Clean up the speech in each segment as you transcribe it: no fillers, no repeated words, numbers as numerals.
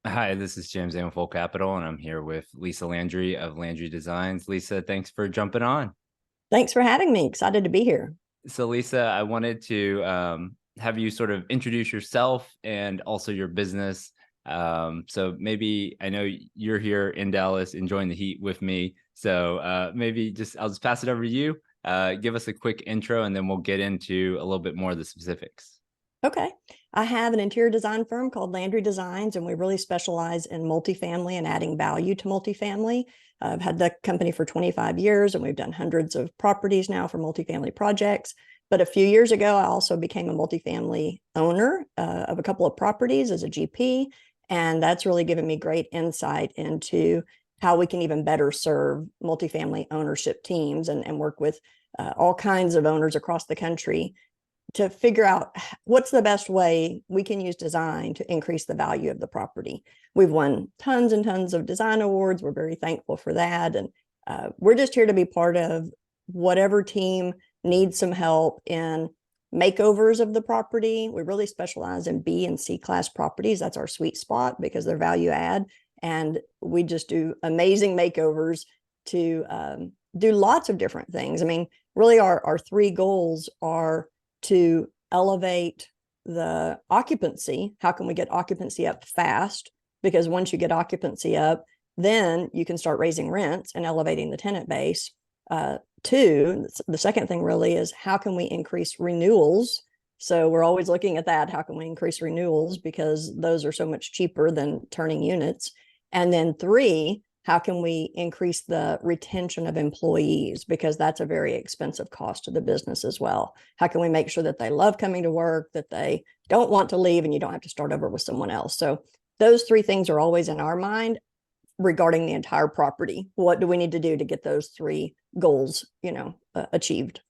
Hi, this is James with Full Capital, and I'm here with Lisa Landry of Landry Designs. Lisa, thanks for jumping on. Thanks for having me. Excited to be here. So, Lisa, I wanted to have you sort of introduce yourself and also your business. So maybe I know you're here in Dallas enjoying the heat with me. So maybe I'll just pass it over to you. Give us a quick intro, and then we'll get into a little bit more of the specifics. Okay. I have an interior design firm called Landry Designs, and we really specialize in multifamily and adding value to multifamily. I've had the company for 25 years, and we've done hundreds of properties now for multifamily projects. But a few years ago, I also became a multifamily owner of a couple of properties as a GP. And that's really given me great insight into how we can even better serve multifamily ownership teams and work with all kinds of owners across the country to figure out what's the best way we can use design to increase the value of the property. We've won tons and tons of design awards. We're very thankful for that. And we're just here to be part of whatever team needs some help in makeovers of the property. We really specialize in B and C class properties. That's our sweet spot because they're value add. And we just do amazing makeovers to do lots of different things. I mean, really, our three goals are to elevate the occupancy. How can we get occupancy up fast? Because once you get occupancy up, then you can start raising rents and elevating the tenant base. Two, the second thing really is how can we increase renewals? So we're always looking at that. How can we increase renewals? Because those are so much cheaper than turning units. And then three, how can we increase the retention of employees? Because that's a very expensive cost to the business as well. How can we make sure that they love coming to work, that they don't want to leave, and you don't have to start over with someone else? So those three things are always in our mind regarding the entire property. What do we need to do to get those three goals, achieved?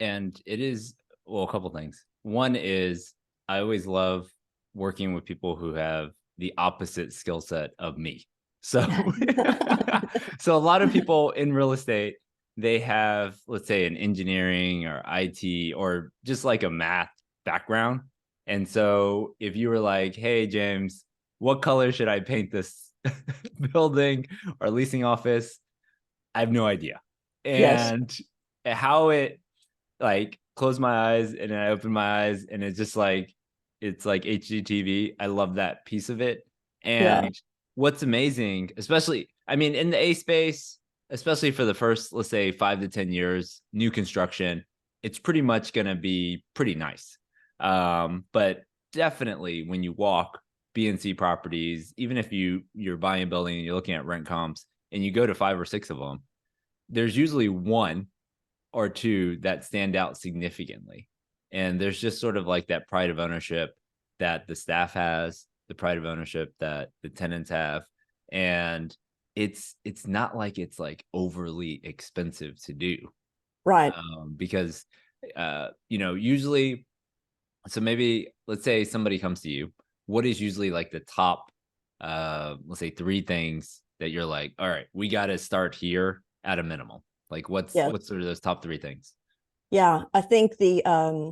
And it is, well, a couple things. One is I always love working with people who have the opposite skill set of me. So, so a lot of people in real estate, they have, let's say, an engineering or IT or just like a math background. And so if you were like, hey, James, what color should I paint this building or leasing office? I have no idea. Yes. And how it like close my eyes and then I open my eyes and it's like HGTV. I love that piece of it. Yeah. And what's amazing, especially, I mean, in the A space, especially for the first, let's say 5 to 10 years, new construction, it's pretty much going to be pretty nice. But definitely when you walk B and C properties, even if you're buying a building and you're looking at rent comps and you go to 5 or 6 of them, there's usually one or two that stand out significantly. And there's just sort of like that pride of ownership that the staff has, the pride of ownership that the tenants have. And it's not like it's like overly expensive to do. Right. Because usually, so maybe let's say somebody comes to you, what is usually like the top let's say 3 things that you're like, all right, we got to start here at a minimum. Like Yeah. what's sort of those top 3 things? Yeah. I think the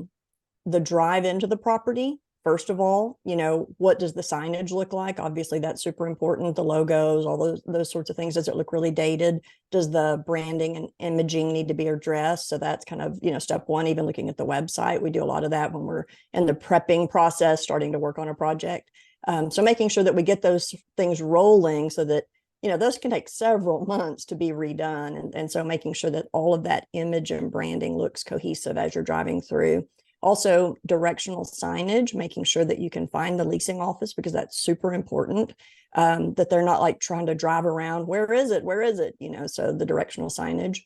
drive into the property, first of all, what does the signage look like? Obviously, that's super important. The logos, all those sorts of things. Does it look really dated? Does the branding and imaging need to be addressed? So that's kind of, step one, even looking at the website. We do a lot of that when we're in the prepping process, starting to work on a project. So making sure that we get those things rolling so that those can take several months to be redone. And so making sure that all of that image and branding looks cohesive as you're driving through. Also, directional signage, making sure that you can find the leasing office because that's super important. That they're not like trying to drive around. Where is it? Where is it? So the directional signage.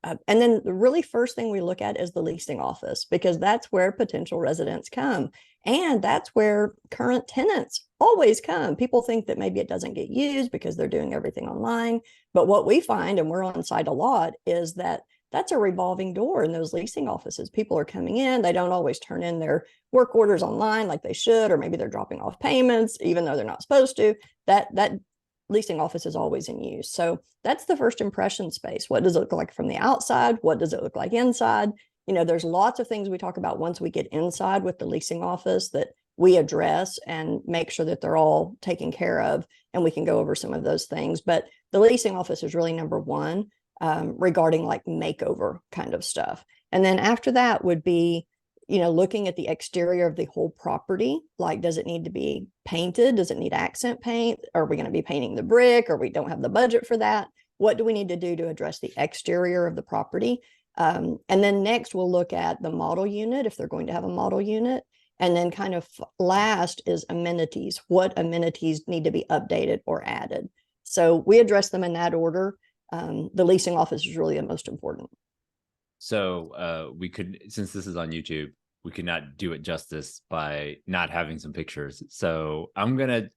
And then the really first thing we look at is the leasing office because that's where potential residents come. And that's where current tenants always come. People think that maybe it doesn't get used because they're doing everything online. But what we find, and we're on site a lot, is that that's a revolving door in those leasing offices. People are coming in. They don't always turn in their work orders online like they should, or maybe they're dropping off payments, even though they're not supposed to. That leasing office is always in use. So that's the first impression space. What does it look like from the outside? What does it look like inside? There's lots of things we talk about once we get inside with the leasing office that we address and make sure that they're all taken care of. And we can go over some of those things. But the leasing office is really number one, regarding like makeover kind of stuff. And then after that would be, looking at the exterior of the whole property. Like, does it need to be painted? Does it need accent paint? Are we going to be painting the brick, or we don't have the budget for that? What do we need to do to address the exterior of the property? And then next we'll look at the model unit, if they're going to have a model unit. And then kind of last is amenities. What amenities need to be updated or added? So we address them in that order. The leasing office is really the most important. So we could, since this is on YouTube, we could not do it justice by not having some pictures. So I'm going to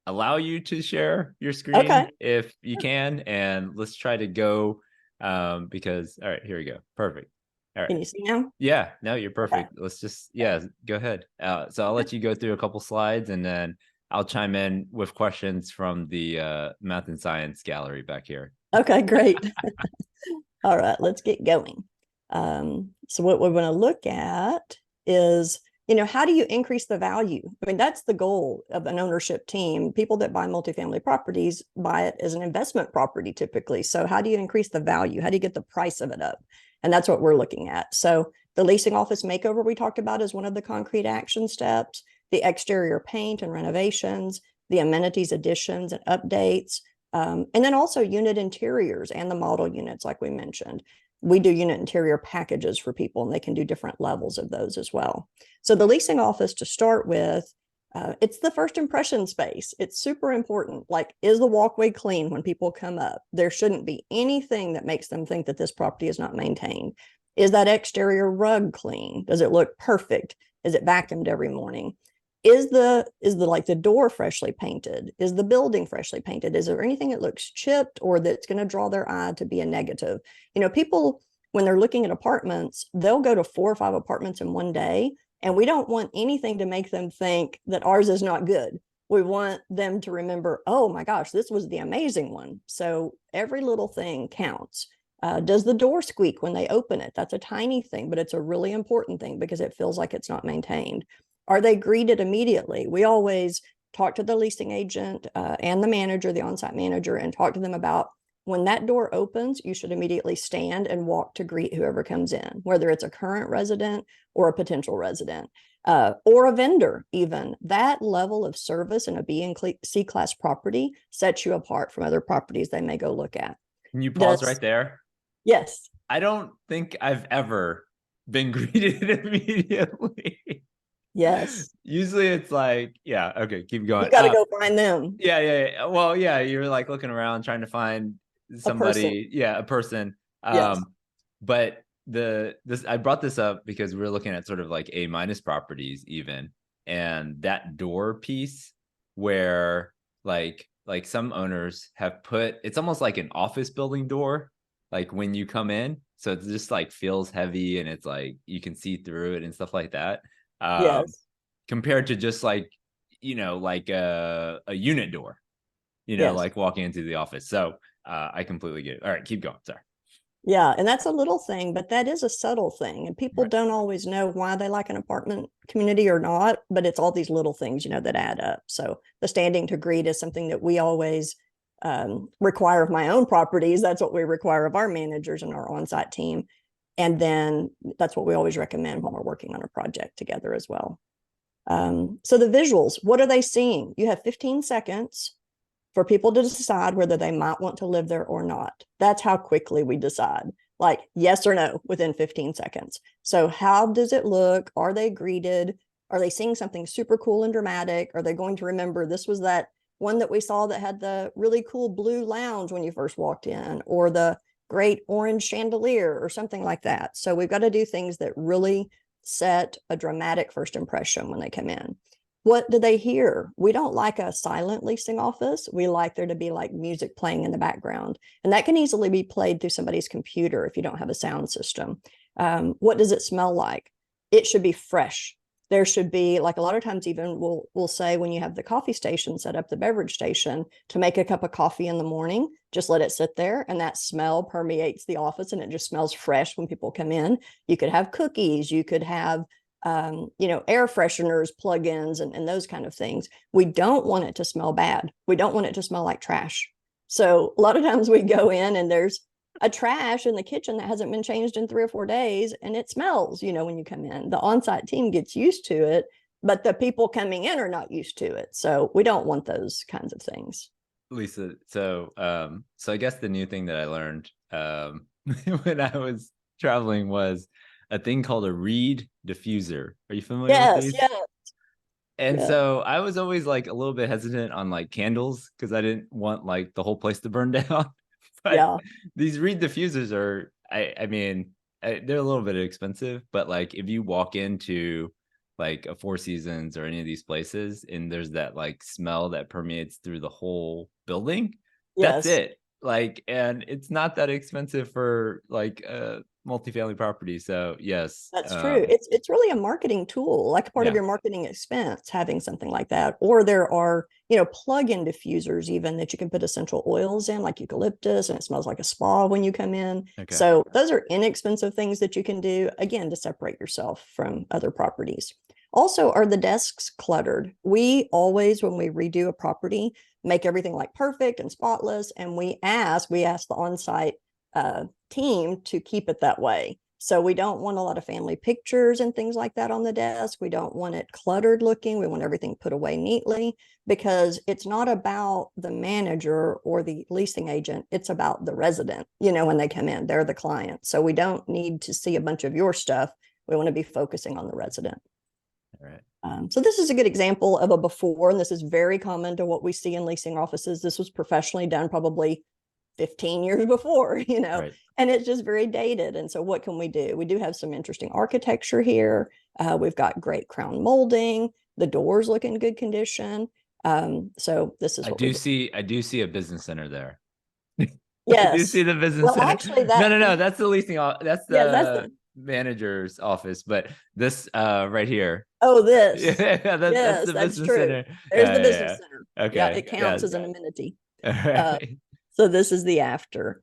allow you to share your screen if you can, and let's try to go because, all right, here we go. Perfect. All right. Can you see now? Yeah, no, you're perfect. Okay. Let's just, go ahead. So I'll let you go through a couple slides, and then I'll chime in with questions from the math and science gallery back here. Okay, great. All right, let's get going. So what we're going to look at is, how do you increase the value? I mean, that's the goal of an ownership team. People that buy multifamily properties buy it as an investment property typically. So how do you increase the value? How do you get the price of it up? And that's what we're looking at. So the leasing office makeover we talked about is one of the concrete action steps, the exterior paint and renovations, the amenities additions and updates, and then also unit interiors and the model units, like we mentioned. We do unit interior packages for people, and they can do different levels of those as well. So the leasing office, to start with, it's the first impression space. It's super important. Like, is the walkway clean when people come up? There shouldn't be anything that makes them think that this property is not maintained. Is that exterior rug clean? Does it look perfect? Is it vacuumed every morning? Is the door freshly painted? Is the building freshly painted? Is there anything that looks chipped or that's going to draw their eye to be a negative? People, when they're looking at apartments, they'll go to 4 or 5 apartments in one day, and we don't want anything to make them think that ours is not good. We want them to remember, oh my gosh, this was the amazing one. So every little thing counts. Does the door squeak when they open it? That's a tiny thing, but it's a really important thing because it feels like it's not maintained. Are they greeted immediately? We always talk to the leasing agent and the manager, the on-site manager, and talk to them about, when that door opens, you should immediately stand and walk to greet whoever comes in, whether it's a current resident or a potential resident, or a vendor even. That level of service in a B and C class property sets you apart from other properties they may go look at. Can you pause right there? Yes. I don't think I've ever been greeted immediately. Yes. Usually it's like, yeah, okay, keep going. You got to go find them. Yeah. Well, yeah, you're like looking around trying to find somebody, a person. Yes. But I brought this up because we're looking at sort of like A- properties even, and that door piece where like some owners have put, it's almost like an office building door, like when you come in, so it just like feels heavy and it's like you can see through it and stuff like that. Yes. Compared to just like, like a unit door, like walking into the office. So I completely get it. All right, keep going. Sorry. Yeah, and that's a little thing, but that is a subtle thing. And people don't always know why they like an apartment community or not, but it's all these little things, that add up. So the standing to greet is something that we always require of my own properties. That's what we require of our managers and our on-site team. And then that's what we always recommend when we're working on a project together as well. So the visuals, what are they seeing? You have 15 seconds for people to decide whether they might want to live there or not. That's how quickly we decide, like yes or no within 15 seconds. So how does it look? Are they greeted? Are they seeing something super cool and dramatic? Are they going to remember this was that one that we saw that had the really cool blue lounge when you first walked in, or the great orange chandelier or something like that? So we've got to do things that really set a dramatic first impression when they come in. What do they hear? We don't like a silent leasing office. We like there to be like music playing in the background, and that can easily be played through somebody's computer if you don't have a sound system. What does it smell like? It should be fresh. There should be, like, a lot of times even we'll say when you have the coffee station set up, the beverage station, to make a cup of coffee in the morning, just let it sit there and that smell permeates the office and it just smells fresh when people come in. You could have cookies, you could have air fresheners, plugins, and those kind of things. We don't want it to smell bad. We don't want it to smell like trash. So a lot of times we go in and there's a trash in the kitchen that hasn't been changed in 3 or 4 days, and it smells, when you come in. The on-site team gets used to it, but the people coming in are not used to it. So we don't want those kinds of things. Lisa, so I guess the new thing that I learned when I was traveling was a thing called a reed diffuser. Are you familiar with Yes, these? yeah, And yeah, so I was always like a little bit hesitant on like candles because I didn't want like the whole place to burn down. But yeah. these reed diffusers are, I mean, they're a little bit expensive, but like if you walk into like a Four Seasons or any of these places and there's that like smell that permeates through the whole building, that's Yes. it. Like, and it's not that expensive for like a multifamily property. So yes, That's true. It's really a marketing tool, like part of yeah, your marketing expense, having something like that. Or there are, plug-in diffusers even that you can put essential oils in, like eucalyptus, and it smells like a spa when you come in. okay. So those are inexpensive things that you can do, again, to separate yourself from other properties. Also, are the desks cluttered? We always, when we redo a property, make everything like perfect and spotless, and we ask the on-site team to keep it that way. So we don't want a lot of family pictures and things like that on the desk. We don't want it cluttered looking. We want everything put away neatly, because it's not about the manager or the leasing agent. It's about the resident, when they come in, they're the client. So we don't need to see a bunch of your stuff. We want to be focusing on the resident. All right. So this is a good example of a before, and this is very common to what we see in leasing offices. This was professionally done probably 15 years before, Right. and it's just very dated. And so what can we do? We do have some interesting architecture here. We've got great crown molding. The doors look in good condition. So this is what we do. I do see a business center there. I do see Yes. the business Well, center. actually, No, that's the leasing. That's yeah, that's the the, manager's office. But this right here, oh, this. yeah, that's Yes, the that's business true. center. There's the business Yeah, center. yeah. Yeah, Okay, it counts yeah. as an amenity. All Uh, right. so this is the after.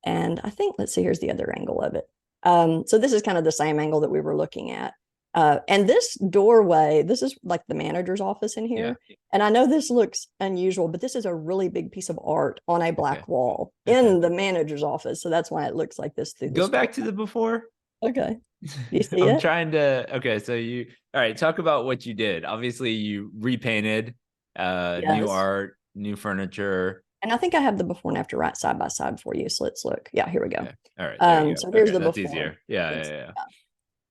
And I think, let's see, here's the other angle of it. So this is kind of the same angle that we were looking at. And this doorway, this is like the manager's office in Yeah. here. And I know this looks unusual, but this is a really big piece of art on a Okay. black wall Okay. in the manager's office. So that's why it looks like this through Go this back door. to the before. Okay. Do you see I'm it? trying to. Okay, so you. All right. Talk about what you did. Obviously, you repainted, new Yes. art, new furniture. And I think I have the before and after right side by side for you. So let's look. Yeah, here we go. Okay. All right. There you So go. here's Okay, the that's before. easier. Yeah, Yes. yeah,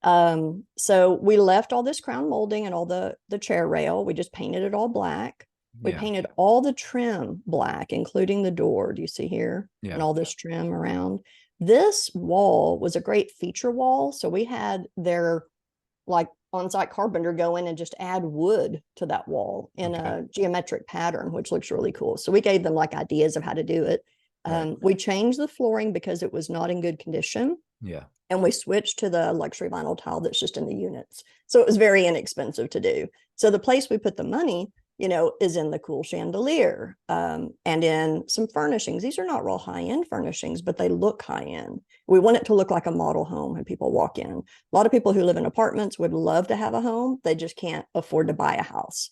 yeah. So we left all this crown molding and all the chair rail. We just painted it all black. We Yeah. painted all the trim black, including the door. Do you see here? Yeah. And all this trim around. This wall was a great feature wall. So we had their like on-site carpenter go in and just add wood to that wall in Okay. a geometric pattern, which looks really cool. So we gave them like ideas of how to do it. Right. We changed the flooring because it was not in good condition, Yeah. and we switched to the luxury vinyl tile that's just in the units. So it was very inexpensive to do. So the place we put the money, is in the cool chandelier, and in some furnishings. These are not real high-end furnishings, but they look high-end. We want it to look like a model home when people walk in. A lot of people who live in apartments would love to have a home. They just can't afford to buy a house.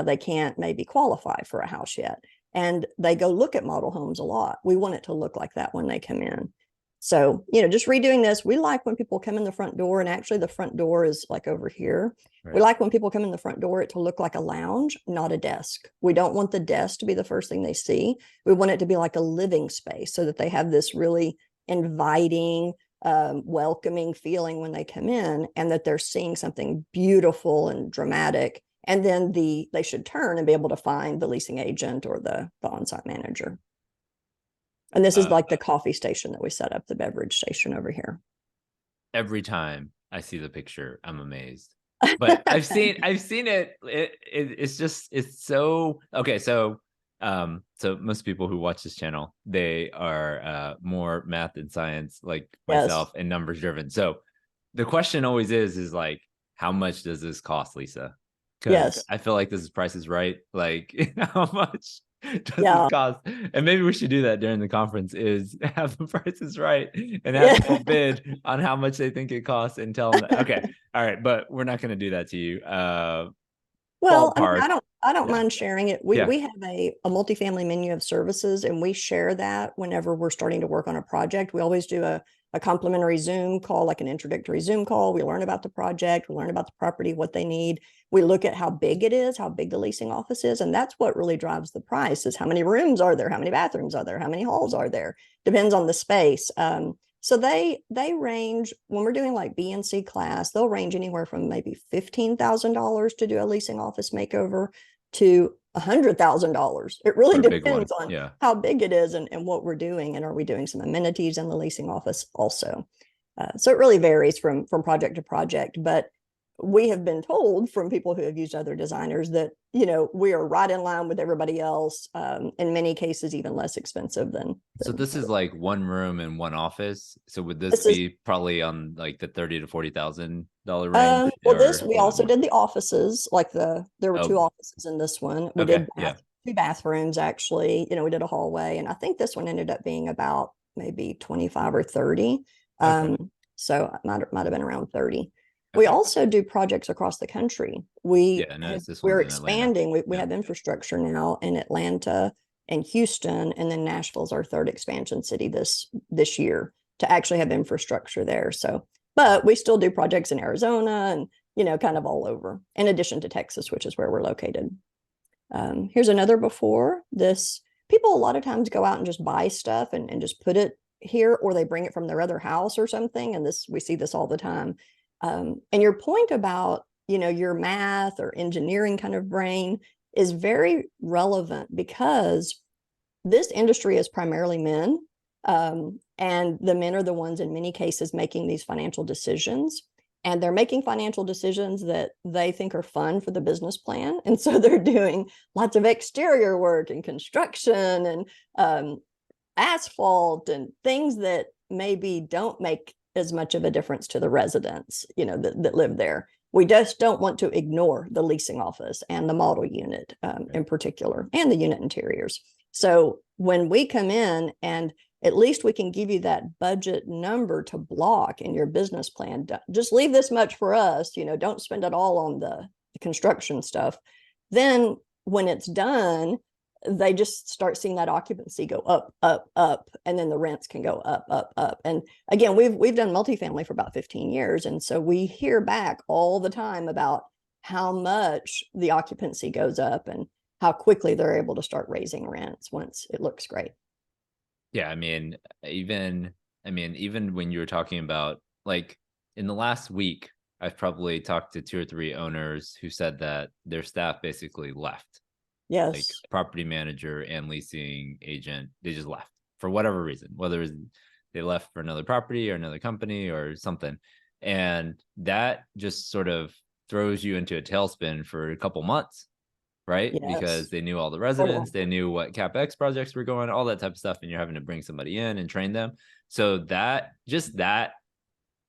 They can't maybe qualify for a house yet. And they go look at model homes a lot. We want it to look like that when they come in. So, just redoing this, we like when people come in the front door, and actually the front door is like over here. Right. We like when people come in the front door, it to look like a lounge, not a desk. We don't want the desk to be the first thing they see. We want it to be like a living space so that they have this really inviting, welcoming feeling when they come in, and that they're seeing something beautiful and dramatic. And then they should turn and be able to find the leasing agent or the on-site manager. And this is like the coffee station that we set up, the beverage station over here. Every time I see the picture, I'm amazed. But I've seen it. It's so okay. So most people who watch this channel, they are more math and science like myself Yes. and numbers driven. So the question always is like, how much does this cost, Lisa? Because Yes. I feel like this is Price is Right. Like how much does this Yeah. cost? And maybe we should do that during the conference, is have the prices right and have Yeah. people bid on how much they think it costs and tell them that. Okay. All right. But we're not going to do that to you. Well, I mean, Ballpark. I don't Yeah. mind sharing it. We Yeah. we have a multifamily menu of services, and we share that whenever we're starting to work on a project. We always do a complimentary Zoom call, like an introductory Zoom call. We learn about the project, we learn about the property, what they need. We look at how big it is, how big the leasing office is, and that's what really drives the price: is how many rooms are there, how many bathrooms are there, how many halls are there. Depends on the space. So they range, when we're doing like B and C class, they'll range anywhere from maybe $15,000 to do a leasing office makeover to $100,000. It really For a big one. depends on Yeah. how big it is and what we're doing, and are we doing some amenities in the leasing office also. So it really varies from project to project, but we have been told from people who have used other designers that, we are right in line with everybody else, in many cases even less expensive than. So this is like one room and one office. So would this This is be probably on like the 30 to $40,000 range, well, or this a we little bit also more? did the offices, like there were two Oh, offices in this one. We okay. did Yeah. two bathrooms actually. We did a hallway, and I think this one ended up being about maybe 25 or 30. Okay. So it might have been around 30. We Okay. also do projects across the country. Yeah. I noticed this one's We're in Atlanta. expanding. We Yeah. have infrastructure now in Atlanta and Houston, and then Nashville's our third expansion city this year to actually have infrastructure there. So, but we still do projects in Arizona and, kind of all over, in addition to Texas, which is where we're located. Here's another before this. People a lot of times go out and just buy stuff and just put it here, or they bring it from their other house or something. And we see this all the time. And your point about, your math or engineering kind of brain is very relevant, because this industry is primarily men. And the men are the ones in many cases making these financial decisions. And they're making financial decisions that they think are fun for the business plan. And so they're doing lots of exterior work and construction and asphalt and things that maybe don't make as much of a difference to the residents, that live there. We just don't want to ignore the leasing office and the model unit, in particular, and the unit interiors. So when we come in, and at least we can give you that budget number to block in your business plan. Just leave this much for us, don't spend it all on the construction stuff. Then when it's done, they just start seeing that occupancy go up, up, up, and then the rents can go up, up, up. And again, we've done multifamily for about 15 years, and so we hear back all the time about how much the occupancy goes up and how quickly they're able to start raising rents once it looks great. Yeah. Even when you were talking about, like, in the last week, I've probably talked to 2 or 3 owners who said that their staff basically left. Like Yes. property manager and leasing agent, they just left for whatever reason, whether it was they left for another property or another company or something. And that just sort of throws you into a tailspin for a couple months, right? Because Yes. they knew all the Totally. residents, they knew what CapEx projects were going, all that type of stuff, and you're having to bring somebody in and train them. So that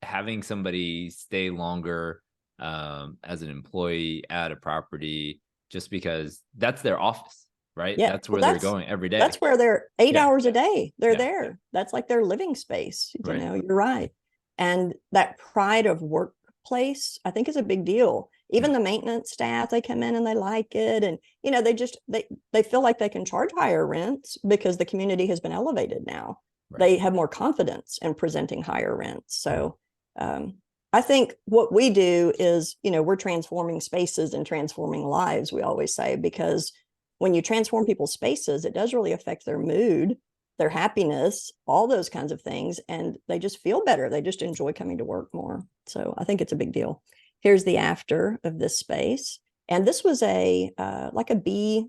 having somebody stay longer as an employee at a property, just because that's their office, right? Yeah. That's Well, where they're going every day. that's where they're 8 Yeah. hours a day. They're Yeah. there. That's like their living space. Right. You're right. And that pride of workplace, I think, is a big deal. Even Yeah. the maintenance staff, they come in and they like it. And, they feel like they can charge higher rents because the community has been elevated now. Right. They have more confidence in presenting higher rents. So, I think what we do is, we're transforming spaces and transforming lives, we always say, because when you transform people's spaces, it does really affect their mood, their happiness, all those kinds of things. And they just feel better. They just enjoy coming to work more. So I think it's a big deal. Here's the after of this space. And this was like a B,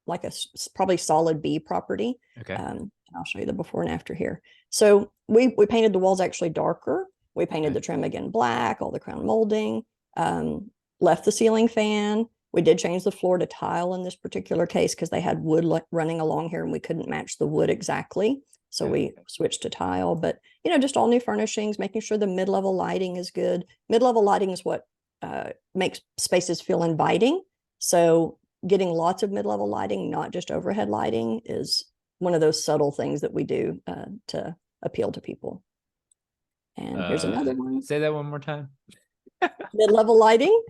like a probably solid B property. Okay. I'll show you the before and after here. So we painted the walls actually darker. We painted the trim again black, all the crown molding, left the ceiling fan. We did change the floor to tile in this particular case because they had wood running along here and we couldn't match the wood exactly. So we switched to tile, but just all new furnishings, making sure the mid-level lighting is good. Mid-level lighting is what makes spaces feel inviting. So getting lots of mid-level lighting, not just overhead lighting, is one of those subtle things that we do to appeal to people. And here's another one. Say that one more time. Mid-level lighting.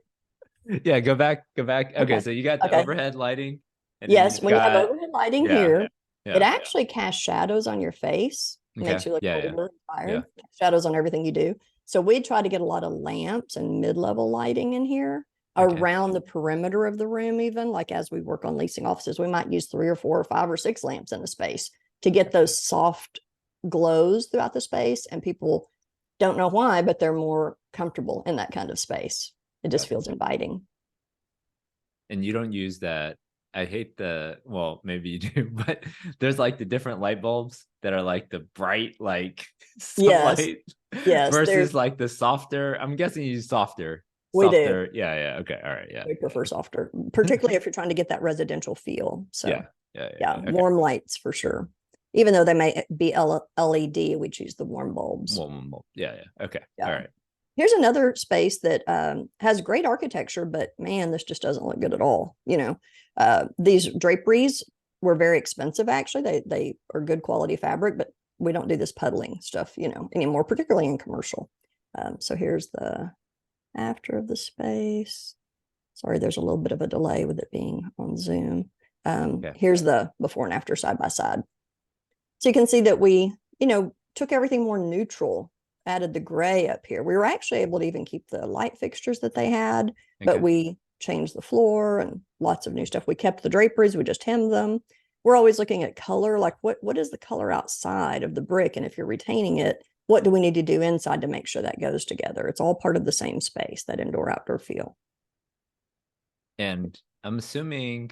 Yeah, go back. Okay, so you got the Okay. overhead lighting, and then Yes, you've when you have got overhead lighting yeah, here, it yeah. actually casts shadows on your face. It Okay. makes you look Yeah, older and yeah. tired. Shadows on everything you do. So we try to get a lot of lamps and mid-level lighting in here Okay. around the perimeter of the room. Even like as we work on leasing offices, we might use 3 or 4 or 5 or 6 lamps in the space to get those soft glows throughout the space. And people don't know why, but they're more comfortable in that kind of space. It just feels inviting. And you don't use that. I hate well, maybe you do, but there's like the different light bulbs that are like the bright, like Yes. sunlight Yes. versus like the softer. I'm guessing you use We do. softer. Yeah, yeah. Okay. All right. Yeah. We prefer softer, particularly if you're trying to get that residential feel. So yeah, Okay. warm lights for sure. Even though they may be LED, we choose the warm bulbs. Yeah. Okay. Yeah. All right. Here's another space that has great architecture, but man, this just doesn't look good at all. These draperies were very expensive. Actually, they are good quality fabric, but we don't do this puddling stuff, anymore, particularly in commercial. So here's the after of the space. Sorry, there's a little bit of a delay with it being on Zoom. Here's the before and after side by side. So you can see that we, took everything more neutral, added the gray up here. We were actually able to even keep the light fixtures that they had, but we changed the floor and lots of new stuff. We kept the draperies, we just hemmed them. We're always looking at color, like what is the color outside of the brick? And if you're retaining it, what do we need to do inside to make sure that goes together? It's all part of the same space, that indoor-outdoor feel. And I'm assuming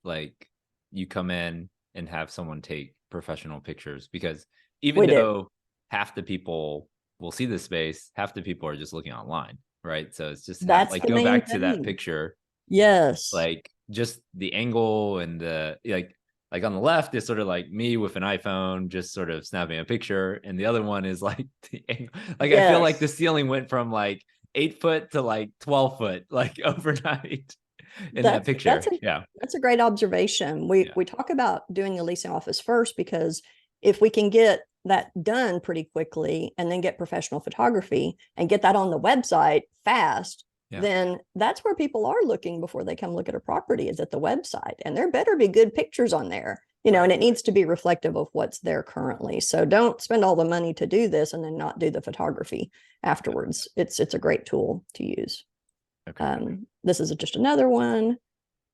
like you come in and have someone take professional pictures, because even though half the people will see the space, half the people are just looking online, right? So it's just like go back to that picture. Yes. Like just the angle and the like on the left is sort of like me with an iPhone just sort of snapping a picture, and the other one is like the angle. Like I feel like the ceiling went from like 8 foot to like 12 foot like overnight in that picture. That's a great observation. We talk about doing the leasing office first, because if we can get that done pretty quickly and then get professional photography and get that on the website fast, then that's where people are looking before they come look at a property, is at the website. And there better be good pictures on there, and it needs to be reflective of what's there currently. So don't spend all the money to do this and then not do the photography afterwards. It's a great tool to use. This is just another one,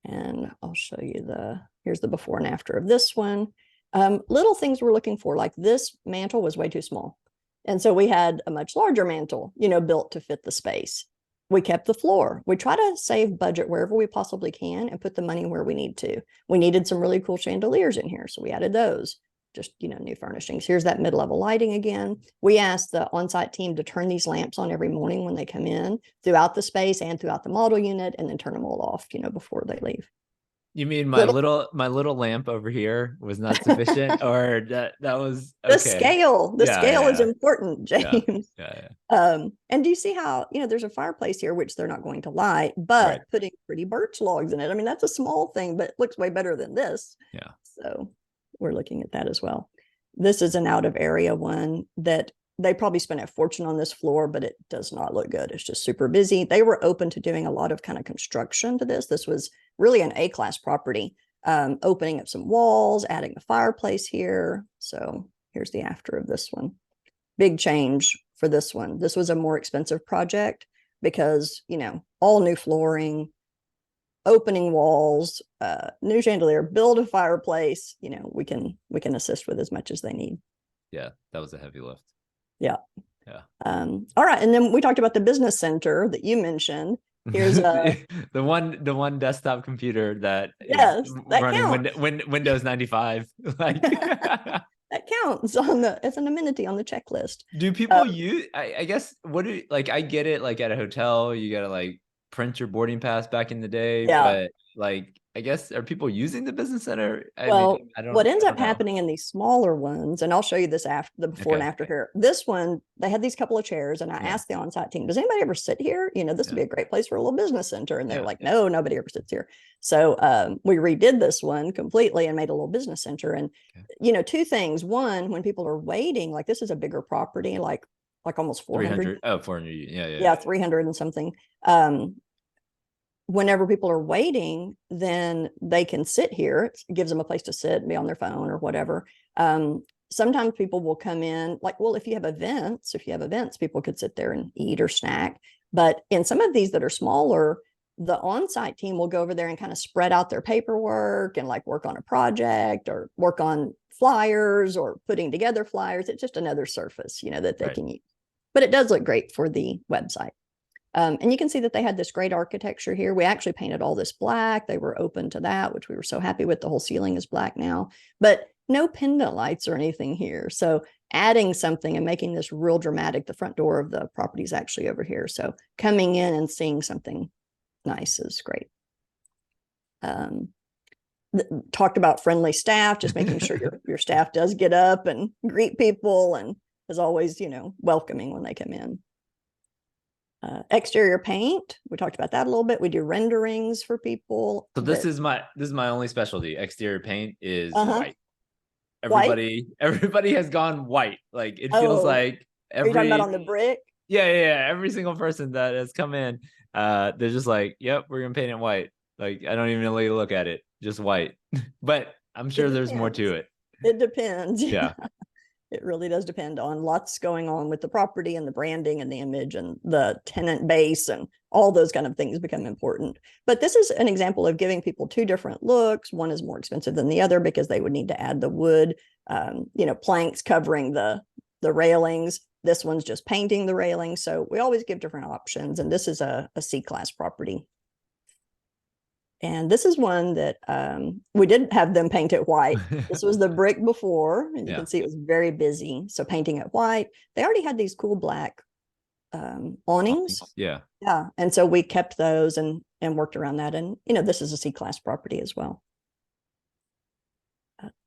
and I'll show you here's the before and after of this one. Little things we're looking for, like this mantle was way too small. And so we had a much larger mantle, built to fit the space. We kept the floor. We try to save budget wherever we possibly can and put the money where we need to. We needed some really cool chandeliers in here, so we added those. Just, new furnishings. Here's that mid-level lighting again. We asked the on-site team to turn these lamps on every morning when they come in throughout the space and throughout the model unit, and then turn them all off, before they leave. You mean my little lamp over here was not sufficient, or that was okay? The scale is important, James. And do you see how, there's a fireplace here, which they're not going to light, but putting pretty birch logs in it. I mean, that's a small thing, but it looks way better than this. So we're looking at that as well. This is an out of area one that they probably spent a fortune on this floor, but it does not look good. It's just super busy. They were open to doing a lot of kind of construction to this. This was really an A-class property, opening up some walls, adding a fireplace here. So here's the after of this one. Big change for this one. This was a more expensive project because, all new flooring, opening walls, new chandelier, build a fireplace. We can assist with as much as they need. Yeah, that was a heavy lift. Yeah. All right, and then we talked about the business center that you mentioned. Here's the one desktop computer that is running Windows 95. Like that counts as an amenity on the checklist. Do people use? I guess I get it. Like at a hotel, you gotta like print your boarding pass back in the day, but like I guess, are people using the business center? I mean, Well, I what don't, ends I up don't know. happening in these smaller ones, and I'll show you this after the before and Okay. after here. This one, they had these couple of chairs, and I Yeah. asked the on-site team, "Does anybody ever sit here? This would Yeah. be a great place for a little business center." And they were Yeah. like, "No, nobody ever sits here." So we redid this one completely and made a little business center. And Okay. two things. One, when people are waiting, like this is a bigger property, like almost 400, 300. Oh, 400. Yeah. Yeah. yeah, 300 and something. Whenever people are waiting, then they can sit here. It gives them a place to sit and be on their phone or whatever. Sometimes people will come in, like, well, if you have events, people could sit there and eat or snack. But in some of these that are smaller, the on-site team will go over there and kind of spread out their paperwork and like work on a project or work on flyers or putting together flyers. It's just another surface, that they Right. can use. But it does look great for the website. And you can see that they had this great architecture here. We actually painted all this black. They were open to that, which we were so happy with. The whole ceiling is black now, but no pendant lights or anything here. So adding something and making this real dramatic. The front door of the property is actually over here. So coming in and seeing something nice is great. Talked about friendly staff, just making sure your staff does get up and greet people and is always, welcoming when they come in. Exterior paint, we talked about that a little bit. We do renderings for people. So this is my only specialty. Exterior paint is Uh-huh. white. White. Everybody has gone white. Like it feels Oh, like are you talking about every on the brick? yeah. Every single person that has come in, they're just like, yep, we're gonna paint it white. Like I don't even really look at it, just white. But I'm It sure there's more to depends. it. It depends. Yeah. It really does depend on lots going on with the property and the branding and the image and the tenant base, and all those kind of things become important. But this is an example of giving people two different looks. One is more expensive than the other because they would need to add the wood, planks covering the railings. This one's just painting the railings. So we always give different options. And this is a C-class property. And this is one that we didn't have them paint it white. This was the brick before, and you Yeah. can see it was very busy. So painting it white, they already had these cool black awnings. Yeah. Yeah. And so we kept those and worked around that. And, this is a C-class property as well.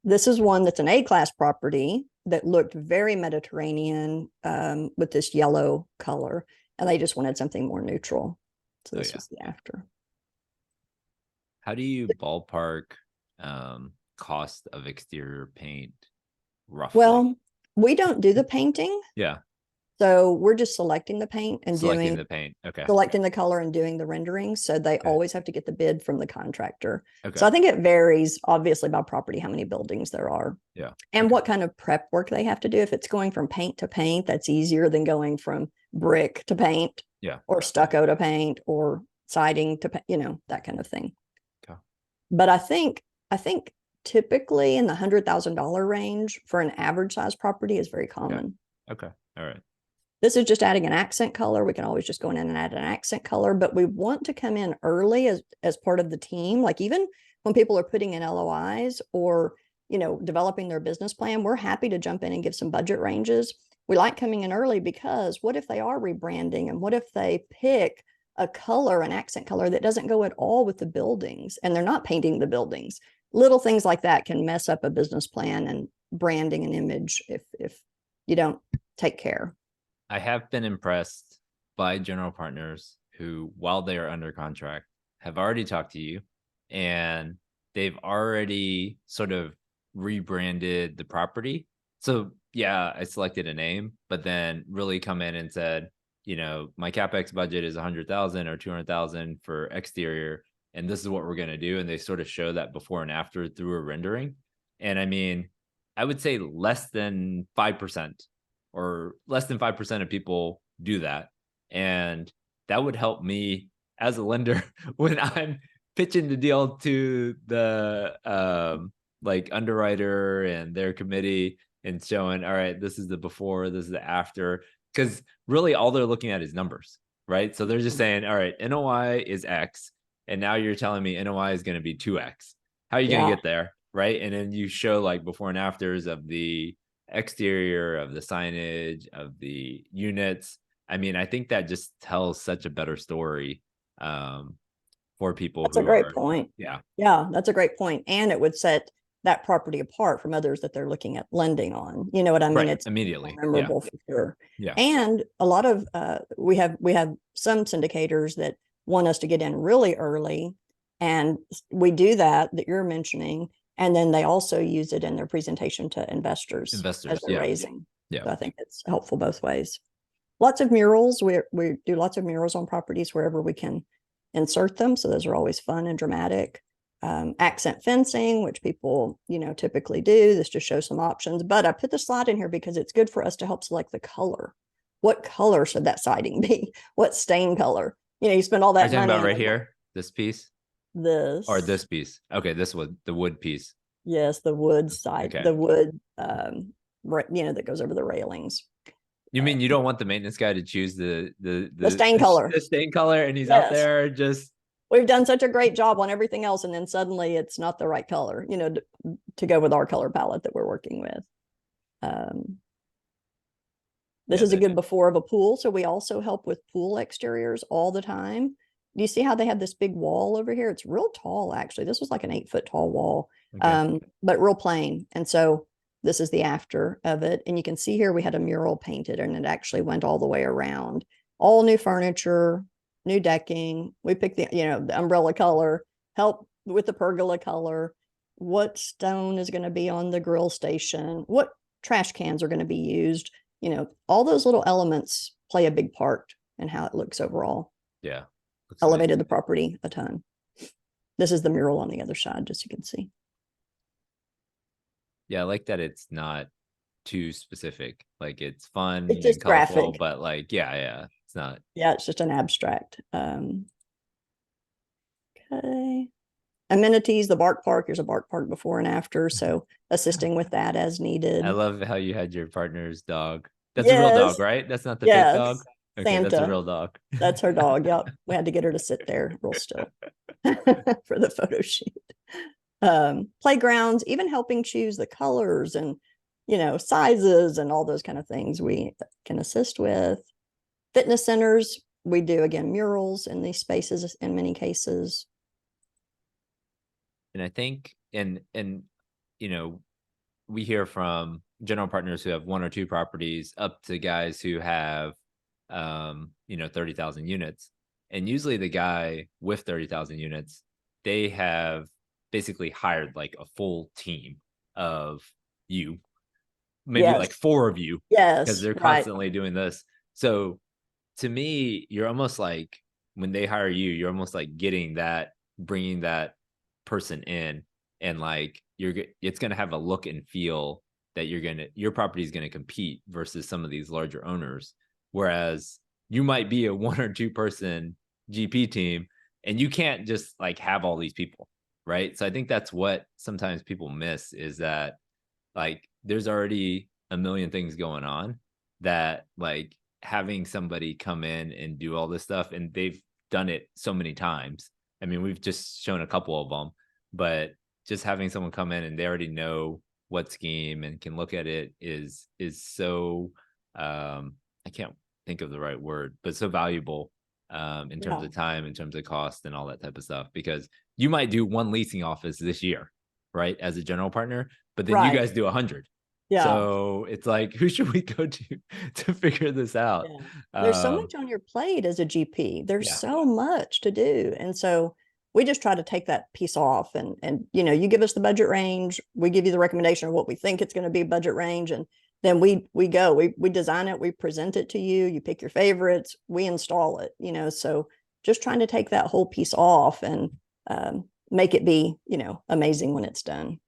This is one that's an A-class property that looked very Mediterranean with this yellow color. And they just wanted something more neutral. So this was the after. How do you ballpark cost of exterior paint roughly? Well, we don't do the painting. Yeah. So we're just selecting the paint and Selecting the paint. Okay. selecting the color and doing the rendering. So they Okay. always have to get the bid from the contractor. Okay. So I think it varies obviously by property, how many buildings there are. Yeah. And Okay. what kind of prep work they have to do. If it's going from paint to paint, that's easier than going from brick to paint. Yeah. Or stucco to paint or siding to, that kind of thing. Okay. But I think typically in the $100,000 range for an average size property is very common. Okay. All right. This is just adding an accent color. We can always just go in and add an accent color, but we want to come in early as part of the team. Like even when people are putting in LOIs or, developing their business plan, we're happy to jump in and give some budget ranges. We like coming in early because what if they are rebranding and what if they pick a color, an accent color that doesn't go at all with the buildings and they're not painting the buildings? Little things like that can mess up a business plan and branding and image if you don't take care. I have been impressed by general partners who, while they are under contract, have already talked to you and they've already sort of rebranded the property. So yeah, I selected a name, but then really come in and said, my CapEx budget is 100,000 or 200,000 for exterior, and this is what we're going to do. And they sort of show that before and after through a rendering. And I mean, I would say less than 5% or less than 5% of people do that. And that would help me as a lender when I'm pitching the deal to the like underwriter and their committee and showing, all right, this is the before, this is the after. Because really all they're looking at is numbers, right? So they're just saying, all right, NOI is X. And now you're telling me NOI is going to be 2X. How are you going to get there? Right. And then you show like before and afters of the exterior, of the signage, of the units. I mean, I think that just tells such a better story for people That's a who great are, point. yeah, Yeah, that's a great point. And it would set that property apart from others that they're looking at lending on. You know what I mean? right. It's more Immediately. Yeah. memorable for sure. Yeah. And a lot of we have some syndicators that want us to get in really early, and we do that you're mentioning, and then they also use it in their presentation to investors as Investors. they're Yeah. raising. Yeah. So I think it's helpful both ways. Lots of murals. We do lots of murals on properties wherever we can insert them. So those are always fun and dramatic. Accent fencing, which people, typically do. This just shows some options. But I put the slide in here because it's good for us to help select the color. What color should that siding be? What stain color? You spend all Are you that talking money. about right here? This piece or This, this piece? Okay. This was the wood piece. yes, the wood side, Okay. the wood, that goes over the railings. You mean you don't want the maintenance guy to choose the The stain color. the stain color and he's out Yes. there just We've done such a great job on everything else, and then suddenly it's not the right color, to go with our color palette that we're working with. This is a good before of a pool. So we also help with pool exteriors all the time. Do you see how they have this big wall over here? It's real tall, actually. This was like an 8-foot tall wall, but real plain. And so this is the after of it. And you can see here we had a mural painted, and it actually went all the way around. All new furniture, new decking. We picked the umbrella color, help with the pergola color, what stone is going to be on the grill station, what trash cans are going to be used. All those little elements play a big part in how it looks overall. yeah. Elevated the property a ton. This is the mural on the other side, just so you can see. Yeah, I like that it's not too specific. Like it's fun It's just and colorful, graphic. but like, yeah, it's not. Yeah, it's just an abstract. Okay. Amenities, the bark park. There's a bark park before and after, so assisting with that as needed. I love how you had your partner's dog. That's a real Yes. dog, right? That's not the fake Yes. dog. Okay, Santa. that's a real dog. That's her dog. Yep. We had to get her to sit there real still for the photo shoot. Playgrounds, even helping choose the colors and, sizes and all those kind of things we can assist with. Fitness centers, we do, again, murals in these spaces in many cases. And I think, and we hear from general partners who have 1 or 2 properties up to guys who have 30,000 units. And usually the guy with 30,000 units, they have basically hired like a full team of you, maybe like 4 of you, because they're constantly doing this. So to me, you're almost like, when they hire you, you're almost like bringing that person in, and like it's going to have a look and feel that your property is going to compete versus some of these larger owners. Whereas you might be a 1 or 2 person GP team, and you can't just like have all these people, right? So I think that's what sometimes people miss, is that like there's already a million things going on, that like having somebody come in and do all this stuff, and they've done it so many times. I mean, we've just shown a couple of them, but just having someone come in and they already know what scheme and can look at it is so I can't think of the right word, but so valuable in terms of time, in terms of cost and all that type of stuff. Because you might do 1 leasing office this year, right, as a general partner, but then you guys do 100. Yeah. So it's like, who should we go to figure this out? Yeah. There's so much on your plate as a GP. There's so much to do. And so we just try to take that piece off, and you give us the budget range, we give you the recommendation of what we think it's going to be budget range, and then we design it, we present it to you, you pick your favorites, we install it, so just trying to take that whole piece off and make it be, amazing when it's done.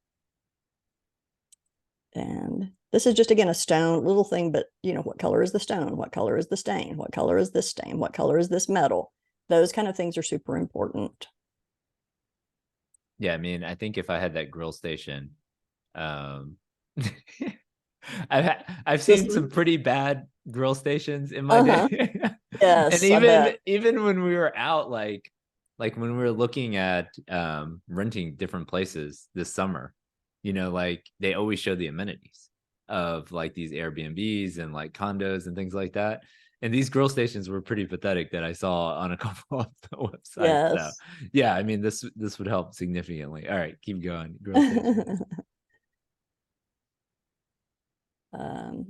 And this is just, again, a stone little thing, but what color is the stone? What color is the stain? What color is this stain? What color is this metal? Those kind of things are super important. Yeah, I mean, I think if I had that grill station, I've seen some pretty bad grill stations in my day. Yes, and even when we were out, like when we were looking at renting different places this summer, like they always show the amenities of like these Airbnbs and like condos and things like that. And these grill stations were pretty pathetic that I saw on a couple of the websites. So Yes. yeah, I mean this would help significantly. All right, keep going. Grill station.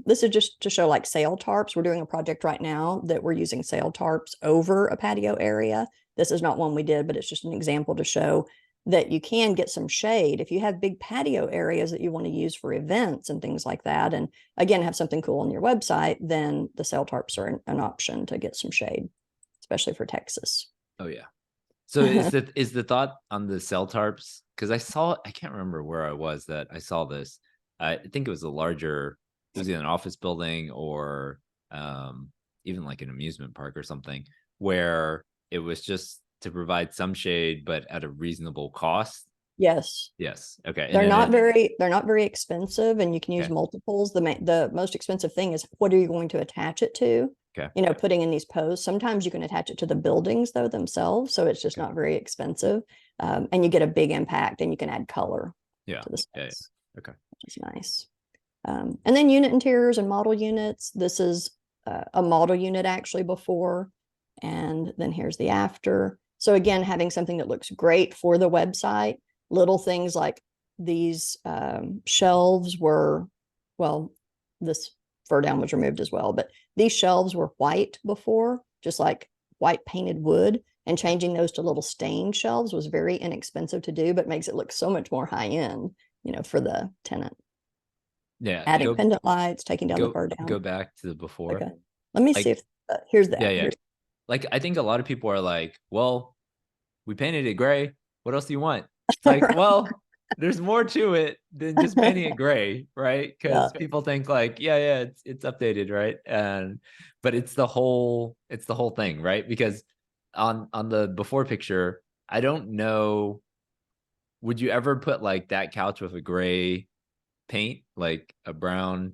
This is just to show like sail tarps. We're doing a project right now that we're using sail tarps over a patio area. This is not one we did, but it's just an example to show that you can get some shade if you have big patio areas that you want to use for events and things like that. And again, have something cool on your website, then the sail tarps are an option to get some shade, especially for Texas. Oh yeah. So is the thought on the cell tarps? Because I can't remember where I was that I saw this. I think it was a larger, it was either an office building or even like an amusement park or something, where it was just to provide some shade, but at a reasonable cost. Yes. Yes. Okay. And They're then not very expensive, and you can use okay. multiples. The most expensive thing is what are you going to attach it to? Okay. You know, putting in these posts. Sometimes you can attach it to the buildings though themselves, so it's just Okay. not very expensive, and you get a big impact, and you can add color Yeah. to the Yeah. space, Okay. which is nice. And then unit interiors and model units. This is a model unit actually before, and then here's the after. So again, having something that looks great for the website. Little things like these shelves were, well, this fur down was removed as well, but these shelves were white before, just like white painted wood, and changing those to little stained shelves was very inexpensive to do, but makes it look so much more high end, you know, for the tenant. Yeah. Adding pendant lights, taking down the fur Go down. back to the before. Okay. Let me see Like if here's yeah, that. yeah. Here's Like I think a lot of people are like, well, we painted it gray. What else do you want? It's like, right. well, there's more to it than just painting it gray, right? Yeah. Because people think like, yeah, it's updated, right? And but it's the whole thing, right? Because on the before picture, I don't know, would you ever put like that couch with a gray paint, like a brown?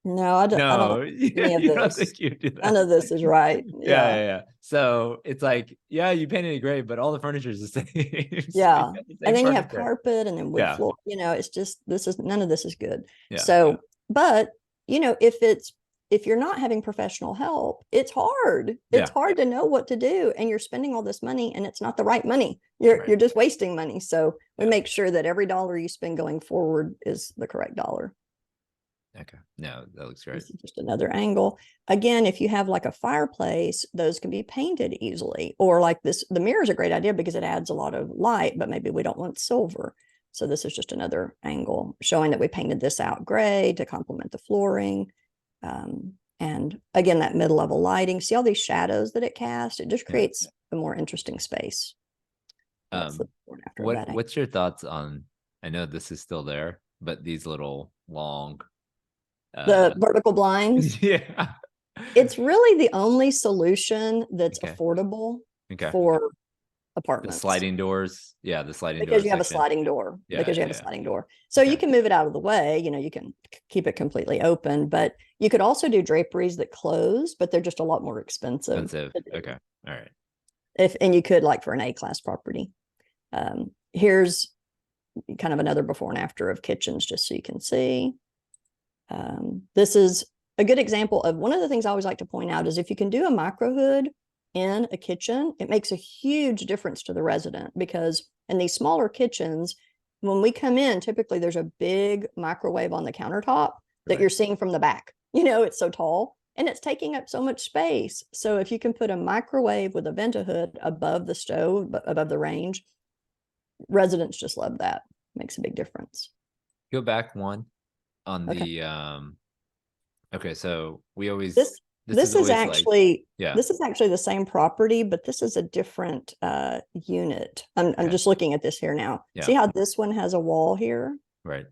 No, I don't No, any of you don't this. think you do None that. of this is right. Yeah. Yeah. So it's like, yeah, you painted it gray, but all the furniture is the same. So you Yeah. got the And same then you have furniture. carpet and then wood Yeah. floor. You know, it's just this is none of this is good. Yeah. So, but you know, if you're not having professional help, it's hard. It's Yeah. hard to know what to do, and you're spending all this money and it's not the right money. You're Right. you're just wasting money. So we Yeah. make sure that every dollar you spend going forward is the correct dollar. Okay. No, that looks great. This is just another angle. Again, if you have like a fireplace, those can be painted easily. Or like this, the mirror is a great idea because it adds a lot of light, but maybe we don't want silver. So this is just another angle showing that we painted this out gray to complement the flooring. And again, that mid-level lighting. See all these shadows that it casts? It just Yeah. creates a more interesting space. That's the before and after of that. What's your thoughts on, I know this is still there, but these little long The vertical blinds. yeah. It's really the only solution that's Okay. affordable Okay. for The apartments sliding doors. Yeah, the sliding because door you have a section. sliding door. Yeah, Because you yeah, have a yeah. sliding door. So you Okay. can move it out of the way. You know, you can keep it completely open, but you could also do draperies that close, but they're just a lot more expensive. Expensive. Okay. All right. And you could like for an A-class property. Here's kind of another before and after of kitchens, just so you can see. This is a good example of one of the things I always like to point out is if you can do a micro hood in a kitchen, it makes a huge difference to the resident because in these smaller kitchens, when we come in, typically there's a big microwave on the countertop that Right. you're seeing from the back. You know, it's so tall and it's taking up so much space. So if you can put a microwave with a vent hood above the stove, above the range, residents just love that. Makes a big difference. Go back one on Okay. the okay, so we always This this is always like yeah. this is actually the same property, but this is a different unit. I'm Okay. just looking at this here now. Yeah. See how this one has a wall here? Right.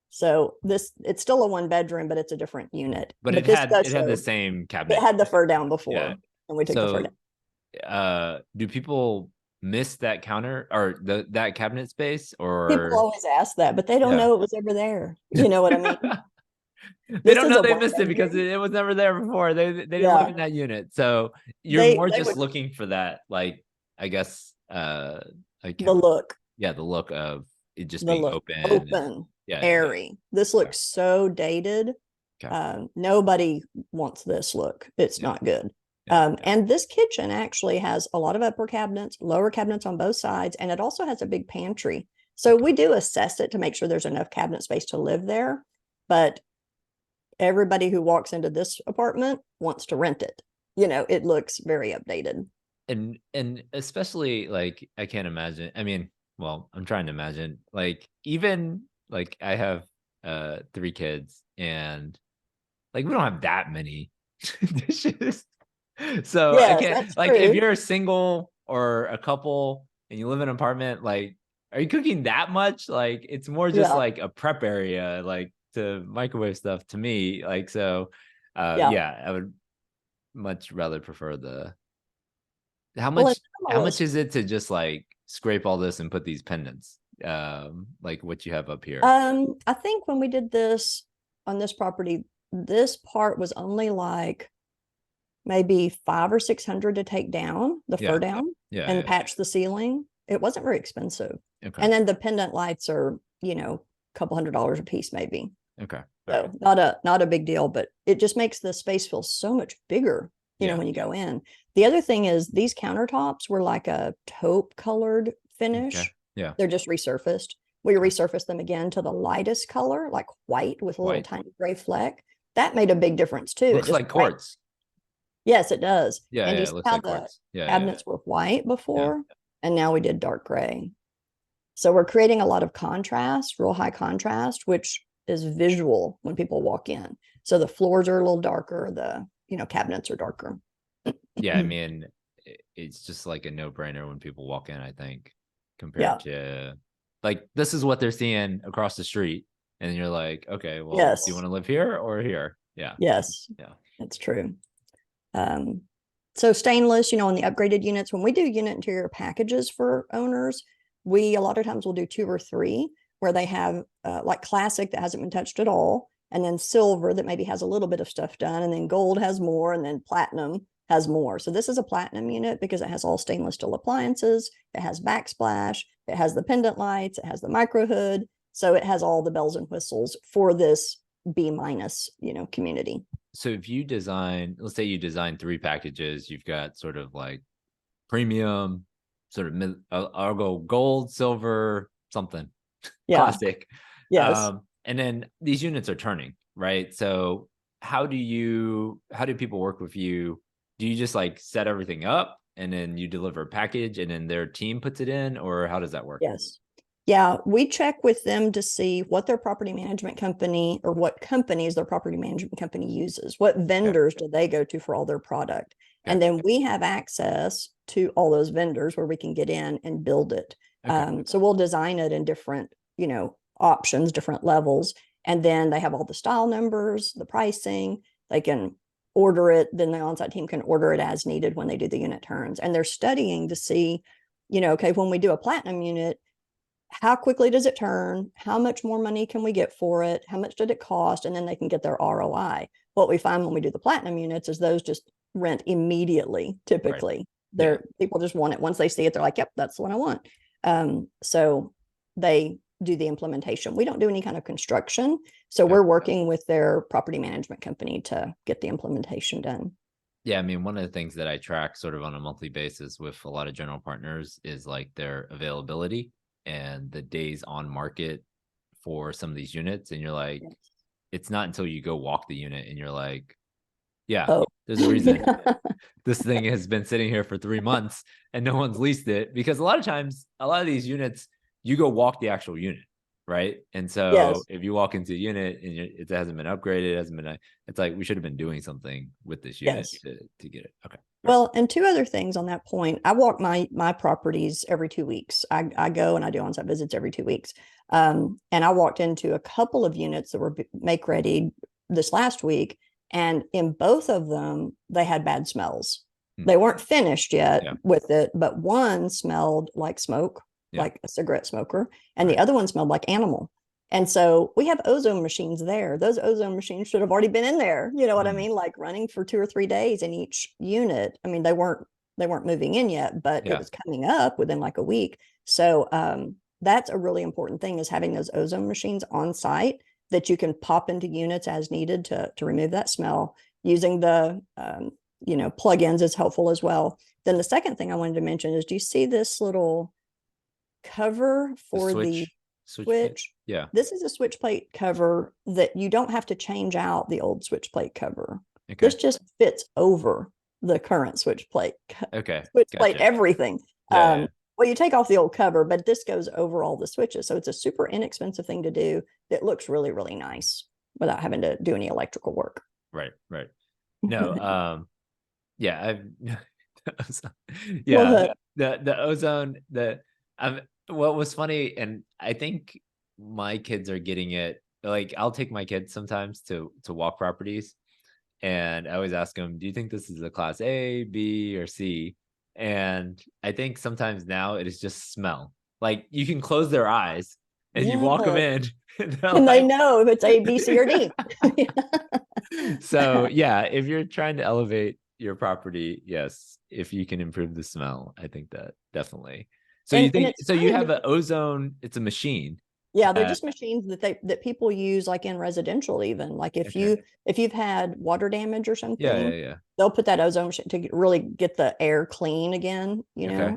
So it's still a one bedroom, but it's a different unit. But this it had the same cabinet. it had the fur down before, Yeah. and we took the fur So down. do people miss that counter or that cabinet space People or always ask that, but they don't yeah. know it was ever there. You know what I mean? They This don't is know a they one missed it because bedroom. it was never there before. They didn't live Yeah, in that unit. So you're they more they just would looking for that, like I guess like the look. yeah, the look of it just The being look open and open, yeah, yeah, yeah. airy. This Okay. looks so dated. Okay. Nobody wants this look. It's Yeah. not good. Yeah. And this kitchen actually has a lot of upper cabinets, lower cabinets on both sides, and it also has a big pantry. So we do assess it to make sure there's enough cabinet space to live there. But everybody who walks into this apartment wants to rent it. It looks very updated. And especially like I can't imagine. I mean, well, I'm trying to imagine like even like I have 3 kids and like we don't have that many dishes. So I Yes, can't that's like if true. you're a single or a couple and you live in an apartment, like are you cooking that much? Like it's more just Yeah. like a prep area, like to microwave stuff to me. Like so Yeah. yeah, I would much rather prefer the how Well, in much how much minimalist, is it to just like scrape all this and put these pendants? Like what you have up here. I think when we did this on this property, this part was only like maybe 500 or 600 to take down the fur Yeah. down Yeah, and yeah, patch the ceiling. It wasn't very expensive. yeah. Okay. And then the pendant lights are, a couple $100 a piece, maybe. Okay. All right. So not a big deal, but it just makes the space feel so much bigger, Yeah. when you go in. The other thing is these countertops were like a taupe colored Okay. finish. Yeah. They're just resurfaced. We Okay. resurfaced them again to the lightest color, like white with a little White. tiny gray fleck. That made a big difference too. It Looks just like bright. quartz. Yes, it does. Yeah, And do yeah, you it see looks how like the quartz. Yeah, yeah, cabinets were white yeah. before? And now we did dark gray. So we're creating a lot of contrast, real high contrast, which is visual when people walk in. So the floors are a little darker, the cabinets are darker. Yeah, I mean, it's just like a no-brainer when people walk in, I think, Yeah. compared to like this is what they're seeing across the street. And you're like, okay, well, do you Yes. want to live here or here? Yeah. Yes. Yeah. It's true. Um, so stainless, on the upgraded units, when we do unit interior packages for owners, we a lot of times will do 2 or 3 where they have like classic that hasn't been touched at all, and then silver that maybe has a little bit of stuff done, and then gold has more, and then platinum has more. So this is a platinum unit because it has all stainless steel appliances. It has backsplash. It has the pendant lights. It has the micro hood. So it has all the bells and whistles for this B minus, community. So if you design, let's say you design 3 packages, you've got sort of like premium, sort of I'll go gold, silver, something Yeah. classic. Yes. And then these units are turning, right? So how do people work with you? Do you just like set everything up and then you deliver a package and then their team puts it in, or how does that work? Yes. Yeah, we check with them to see what their property management company or what companies their property management company uses. What Okay. vendors do they go to for all their product? Okay. And then we have access to all those vendors where we can get in and build it. Okay. So we'll design it in different, options, different levels. And then they have all the style numbers, the pricing. They can order it. Then the on-site team can order it as needed when they do the unit turns. And they're studying to see, okay, when we do a platinum unit, how quickly does it turn? How much more money can we get for it? How much did it cost? And then they can get their ROI. What we find when we do the platinum units is those just rent immediately. Right. Typically, Yeah. people just want it. Once they see it, they're like, "Yep, that's the one I want." So they do the implementation. We don't do any kind of construction, so Okay. we're working with their property management company to get the implementation done. Yeah, I mean, one of the things that I track sort of on a monthly basis with a lot of general partners is like their availability and the days on market for some of these units. And you're like, Yes. it's not until you go walk the unit and you're like, yeah, Oh, there's a reason this thing has been sitting here for 3 months and no one's leased it, because a lot of times, a lot of these units, you go walk the actual unit, right? And so yes. if you walk into a unit and it hasn't been upgraded, it hasn't been, it's like we should have been doing something with this unit Yes. to get it. Okay. Right. Well, and 2 other things on that point. I walk my properties every 2 weeks. I go and I do on-site visits every 2 weeks. And I walked into a couple of units that were make ready this last week, and in both of them they had bad smells. Hmm. They weren't finished yet Yeah. with it, but one smelled like smoke, Yeah. like a cigarette smoker, and the Right. other one smelled like animal. And so we have ozone machines there. Those ozone machines should have already been in there. You know what I Hmm. mean? Like running for 2 or 3 days in each unit. I mean, they weren't moving in yet, but it Yeah. was coming up within like a week. So that's a really important thing, is having those ozone machines on site that you can pop into units as needed to remove that smell. Using the plugins is helpful as well. Then the second thing I wanted to mention is, do you see this little cover for the switch? Yeah. This is a switch plate cover that you don't have to change out the old switch plate cover. Okay. This just fits over the current switch plate. Okay. Switch plate, Gotcha. everything. Yeah. Well, you take off the old cover, but this goes over all the switches. So it's a super inexpensive thing to do that looks really, really nice without having to do any electrical work. Right. No, yeah, Well, the ozone, what was funny, and I think my kids are getting it. Like, I'll take my kids sometimes to walk properties, and I always ask them, do you think this is a class A, B, or C? And I think sometimes now it is just smell. Like, you can close their eyes and you walk them yeah. in, and And they like, know if it's A, B, C, or D. so yeah, if you're trying to elevate your property, yes, if you can improve the smell, I think that definitely. So you And think, it's so you funny have because, an ozone, it's a machine. yeah, they're Uh, just machines that people use like in residential, even like okay. if you've had water damage or something, Yeah. they'll put that ozone machine to really get the air clean again, Okay.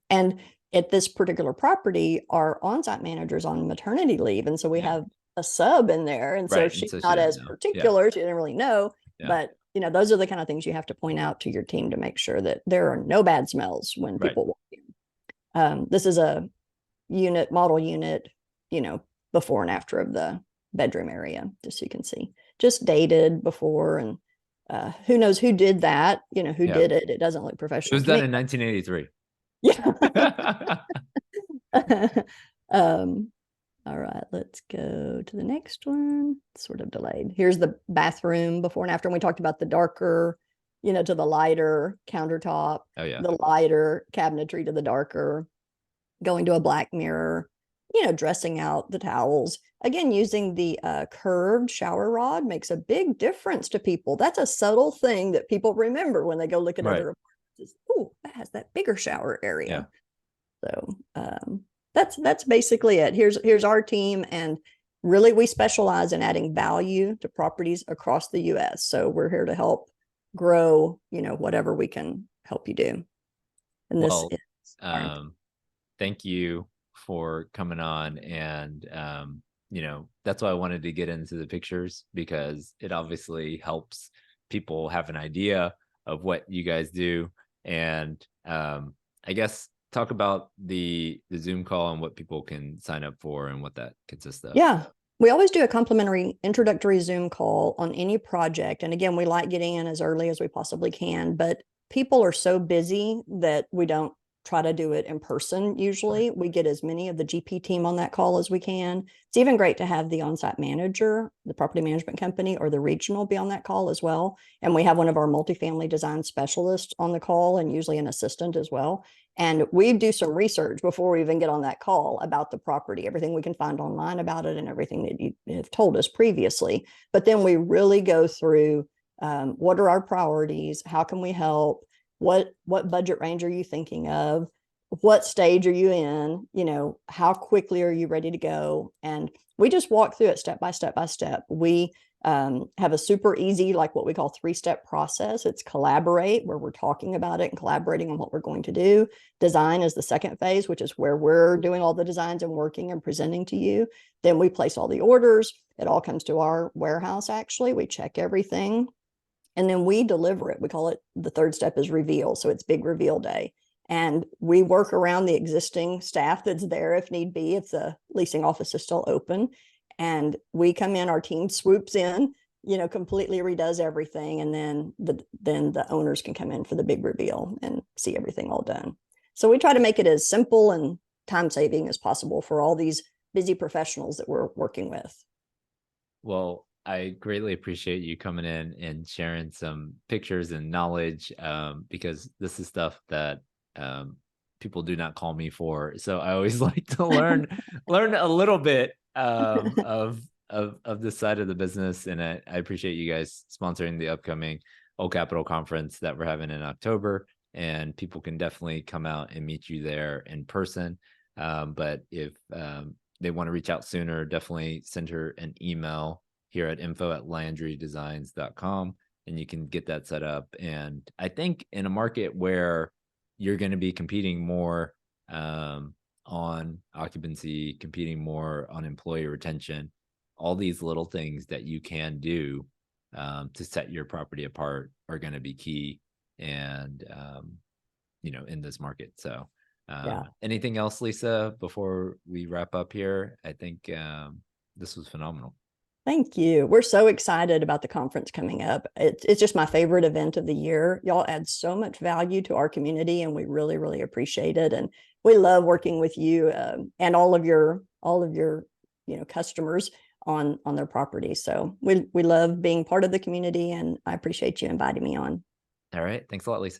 and at this particular property, our on-site manager's on maternity leave, and so we Yeah. have a sub in there, and so Right. And she's so she not doesn't as know. Yeah. particular, she didn't really know, Yeah. but those are the kind of things you have to point out to your team to make sure that there are no bad smells when Right. people walk in. This is a model unit, you know, before and after of the bedroom area, just so you can see. Just dated before, and who knows who did that, who Yeah. did it. It doesn't look It professional was to done me. in 1983. Yeah. um, all right, let's go to the next one. Sort of delayed. Here's the bathroom before and after. And we talked about the darker, to the lighter countertop, Oh yeah. the lighter cabinetry to the darker, going to a black mirror, dressing out the towels. Again, using the curved shower rod makes a big difference to people. That's a subtle thing that people remember when they go look at Right. other apartments. Oh, that has that bigger shower Yeah. area. So that's basically it. Here's our team, and really we specialize in adding value to properties across the U.S. So we're here to help grow, whatever we can help you do. And this Well, is thank you for coming on, and that's why I wanted to get into the pictures, because it obviously helps people have an idea of what you guys do. And I guess talk about the Zoom call and what people can sign up for and what that consists of. Yeah. We always do a complimentary introductory Zoom call on any project. And again, we like getting in as early as we possibly can, but people are so busy that we don't try to do it in person. Usually we get as many of the GP team on that call as we can. It's even great to have the on-site manager, the property management company, or the regional be on that call as well. And we have one of our multifamily design specialists on the call, and usually an assistant as well. And we do some research before we even get on that call about the property, everything we can find online about it and everything that you have told us previously. But then we really go through what are our priorities? How can we help? What budget range are you thinking of? What stage are you in? How quickly are you ready to go? And we just walk through it step by step by step. We have a super easy, like what we call 3-step process. It's collaborate, where we're talking about it and collaborating on what we're going to do. Design is the second phase, which is where we're doing all the designs and working and presenting to you. Then we place all the orders. It all comes to our warehouse, actually. We check everything, and then we deliver it. We call it, the third step is reveal. So it's big reveal day. And we work around the existing staff that's there if need be, if the leasing office is still open. And we come in, our team swoops in, completely redoes everything. And then the owners can come in for the big reveal and see everything all done. So we try to make it as simple and time saving as possible for all these busy professionals that we're working with. Well, I greatly appreciate you coming in and sharing some pictures and knowledge, because this is stuff that people do not call me for. So I always like to learn a little bit of this side of the business. And I appreciate you guys sponsoring the upcoming Old Capital Conference that we're having in October. And people can definitely come out and meet you there in person. But if they want to reach out sooner, definitely send her an email here at info@landrydesigns.com and you can get that set up. And I think in a market where you're going to be competing more on occupancy, competing more on employee retention, all these little things that you can do to set your property apart are going to be key. And in this market. So Yeah. anything else, Lisa, before we wrap up here? I think this was phenomenal. Thank you. We're so excited about the conference coming up. It's just my favorite event of the year. Y'all add so much value to our community, and we really, really appreciate it. And we love working with you and all of your customers on their property. So we love being part of the community, and I appreciate you inviting me on. All right. Thanks a lot, Lisa.